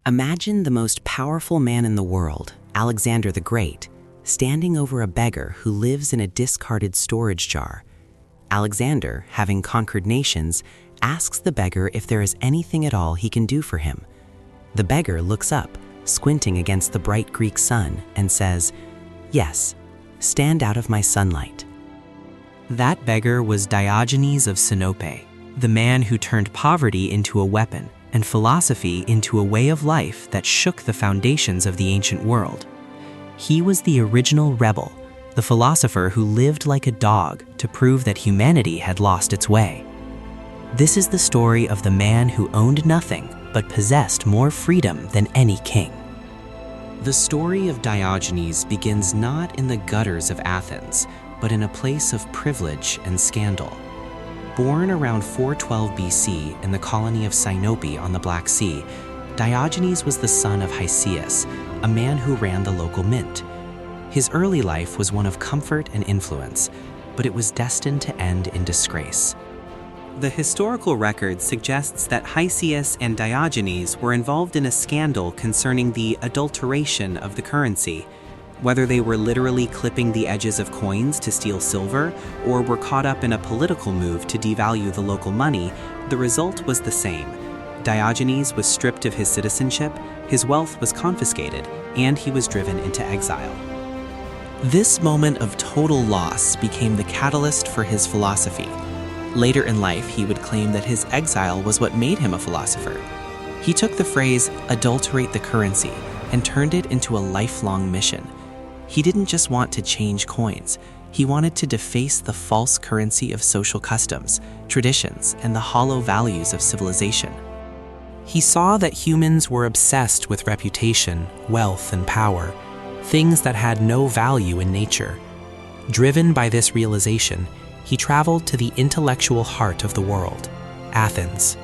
Imagine the most powerful man in the world, Alexander the Great, standing over a beggar who lives in a discarded storage jar. Alexander, having conquered nations, asks the beggar if there is anything at all he can do for him. The beggar looks up, squinting against the bright Greek sun, and says, "Yes, stand out of my sunlight." That beggar was Diogenes of Sinope, the man who turned poverty into a weapon and philosophy into a way of life that shook the foundations of the ancient world. He was the original rebel, the philosopher who lived like a dog to prove that humanity had lost its way. This is the story of the man who owned nothing but possessed more freedom than any king. The story of Diogenes begins not in the gutters of Athens, but in a place of privilege and scandal. Born around 412 BC in the colony of Sinope on the Black Sea, Diogenes was the son of Hesius, a man who ran the local mint. His early life was one of comfort and influence, but it was destined to end in disgrace. The historical record suggests that Hesius and Diogenes were involved in a scandal concerning the adulteration of the currency. Whether they were literally clipping the edges of coins to steal silver or were caught up in a political move to devalue the local money, the result was the same. Diogenes was stripped of his citizenship, his wealth was confiscated, and he was driven into exile. This moment of total loss became the catalyst for his philosophy. Later in life, he would claim that his exile was what made him a philosopher. He took the phrase, "adulterate the currency," and turned it into a lifelong mission. He didn't just want to change coins. He wanted to deface the false currency of social customs, traditions, and the hollow values of civilization. He saw that humans were obsessed with reputation, wealth, and power, things that had no value in nature. Driven by this realization, he traveled to the intellectual heart of the world, Athens.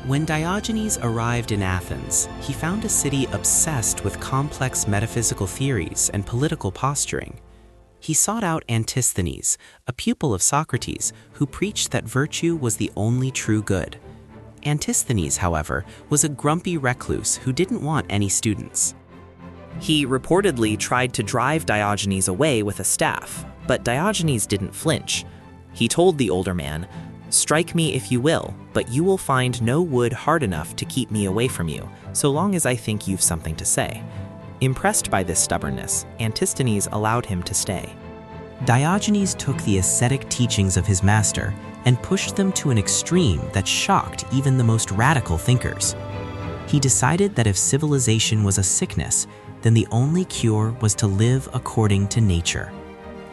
When Diogenes arrived in Athens, he found a city obsessed with complex metaphysical theories and political posturing. He sought out Antisthenes, a pupil of Socrates, who preached that virtue was the only true good. Antisthenes, however, was a grumpy recluse who didn't want any students. He reportedly tried to drive Diogenes away with a staff, but Diogenes didn't flinch. He told the older man, "Strike me if you will, but you will find no wood hard enough to keep me away from you, so long as I think you've something to say." Impressed by this stubbornness, Antisthenes allowed him to stay. Diogenes took the ascetic teachings of his master and pushed them to an extreme that shocked even the most radical thinkers. He decided that if civilization was a sickness, then the only cure was to live according to nature.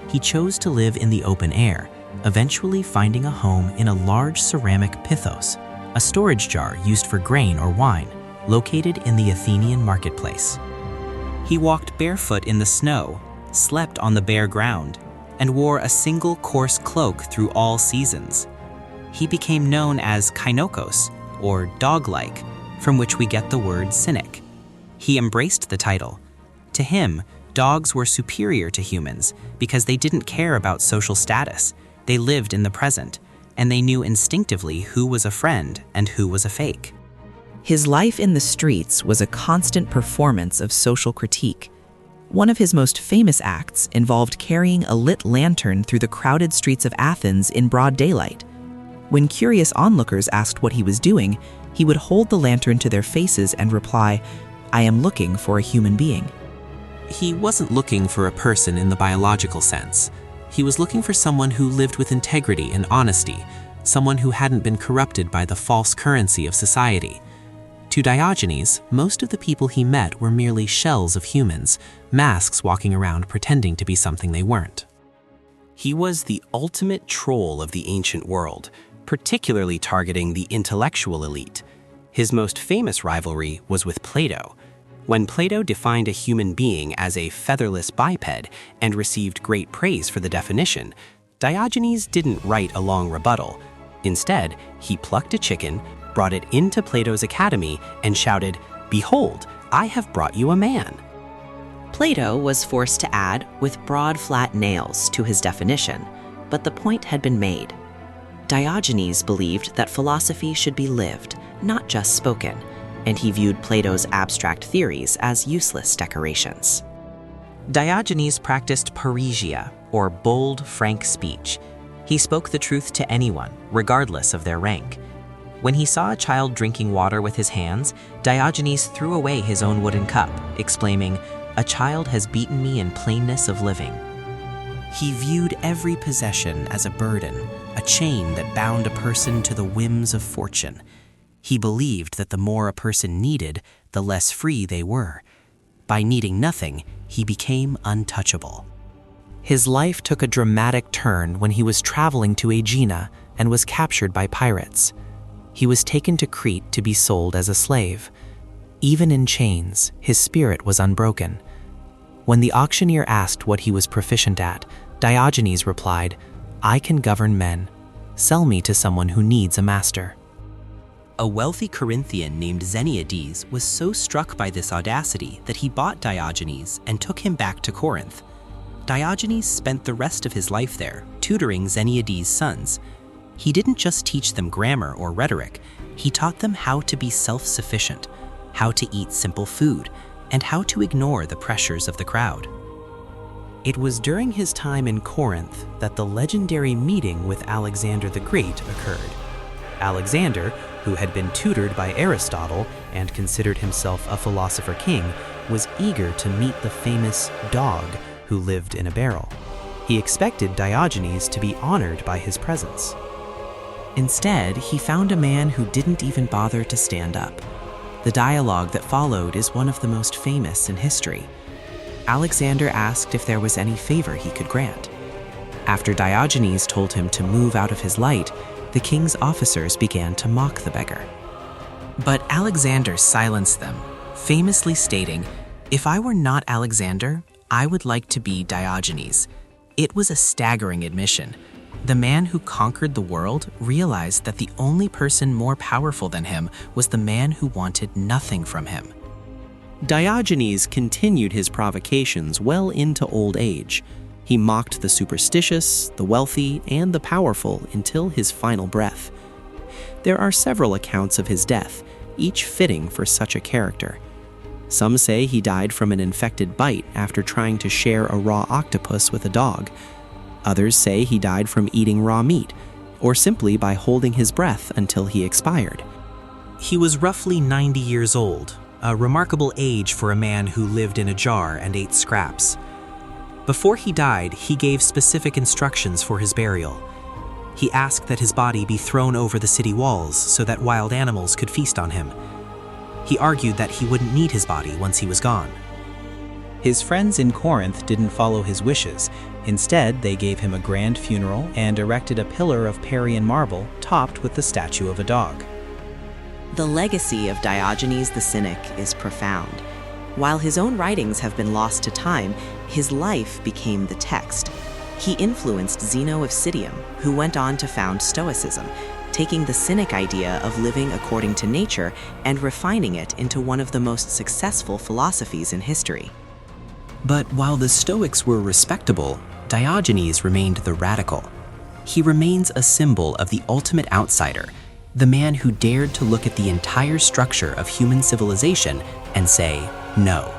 He chose to live in the open air, eventually finding a home in a large ceramic pithos, a storage jar used for grain or wine, located in the Athenian marketplace. He walked barefoot in the snow, slept on the bare ground, and wore a single coarse cloak through all seasons. He became known as Kainokos, or dog-like, from which we get the word cynic. He embraced the title. To him, dogs were superior to humans because they didn't care about social status. They lived in the present, and they knew instinctively who was a friend and who was a fake. His life in the streets was a constant performance of social critique. One of his most famous acts involved carrying a lit lantern through the crowded streets of Athens in broad daylight. When curious onlookers asked what he was doing, he would hold the lantern to their faces and reply, "I am looking for a human being." He wasn't looking for a person in the biological sense. He was looking for someone who lived with integrity and honesty, someone who hadn't been corrupted by the false currency of society. To Diogenes, most of the people he met were merely shells of humans, masks walking around pretending to be something they weren't. He was the ultimate troll of the ancient world, particularly targeting the intellectual elite. His most famous rivalry was with Plato. When Plato defined a human being as a featherless biped and received great praise for the definition, Diogenes didn't write a long rebuttal. Instead, he plucked a chicken, brought it into Plato's academy, and shouted, "Behold, I have brought you a man." Plato was forced to add "with broad flat nails" to his definition, but the point had been made. Diogenes believed that philosophy should be lived, not just spoken, and he viewed Plato's abstract theories as useless decorations. Diogenes practiced parrhesia, or bold, frank speech. He spoke the truth to anyone, regardless of their rank. When he saw a child drinking water with his hands, Diogenes threw away his own wooden cup, exclaiming, "A child has beaten me in plainness of living." He viewed every possession as a burden, a chain that bound a person to the whims of fortune. He believed that the more a person needed, the less free they were. By needing nothing, he became untouchable. His life took a dramatic turn when he was traveling to Aegina and was captured by pirates. He was taken to Crete to be sold as a slave. Even in chains, his spirit was unbroken. When the auctioneer asked what he was proficient at, Diogenes replied, "I can govern men. Sell me to someone who needs a master." A wealthy Corinthian named Xeniades was so struck by this audacity that he bought Diogenes and took him back to Corinth. Diogenes spent the rest of his life there, tutoring Xeniades' sons. He didn't just teach them grammar or rhetoric, he taught them how to be self-sufficient, how to eat simple food, and how to ignore the pressures of the crowd. It was during his time in Corinth that the legendary meeting with Alexander the Great occurred. Alexander, who had been tutored by Aristotle and considered himself a philosopher king, was eager to meet the famous dog who lived in a barrel. He expected Diogenes to be honored by his presence. Instead, he found a man who didn't even bother to stand up. The dialogue that followed is one of the most famous in history. Alexander asked if there was any favor he could grant. After Diogenes told him to move out of his light, the king's officers began to mock the beggar. But Alexander silenced them, famously stating, "If I were not Alexander, I would like to be Diogenes." It was a staggering admission. The man who conquered the world realized that the only person more powerful than him was the man who wanted nothing from him. Diogenes continued his provocations well into old age. He mocked the superstitious, the wealthy, and the powerful until his final breath. There are several accounts of his death, each fitting for such a character. Some say he died from an infected bite after trying to share a raw octopus with a dog. Others say he died from eating raw meat, or simply by holding his breath until he expired. He was roughly 90 years old, a remarkable age for a man who lived in a jar and ate scraps. Before he died, he gave specific instructions for his burial. He asked that his body be thrown over the city walls so that wild animals could feast on him. He argued that he wouldn't need his body once he was gone. His friends in Corinth didn't follow his wishes. Instead, they gave him a grand funeral and erected a pillar of Parian marble topped with the statue of a dog. The legacy of Diogenes the Cynic is profound. While his own writings have been lost to time, his life became the text. He influenced Zeno of Citium, who went on to found Stoicism, taking the Cynic idea of living according to nature and refining it into one of the most successful philosophies in history. But while the Stoics were respectable, Diogenes remained the radical. He remains a symbol of the ultimate outsider, the man who dared to look at the entire structure of human civilization and say, no.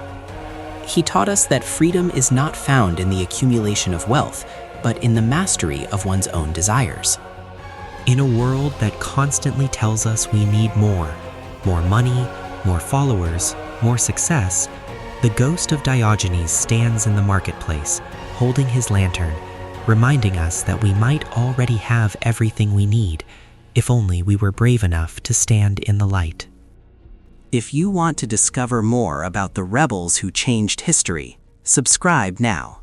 He taught us that freedom is not found in the accumulation of wealth, but in the mastery of one's own desires. In a world that constantly tells us we need more money, more followers, more success, the ghost of Diogenes stands in the marketplace, holding his lantern, reminding us that we might already have everything we need, if only we were brave enough to stand in the light. If you want to discover more about the rebels who changed history, subscribe now.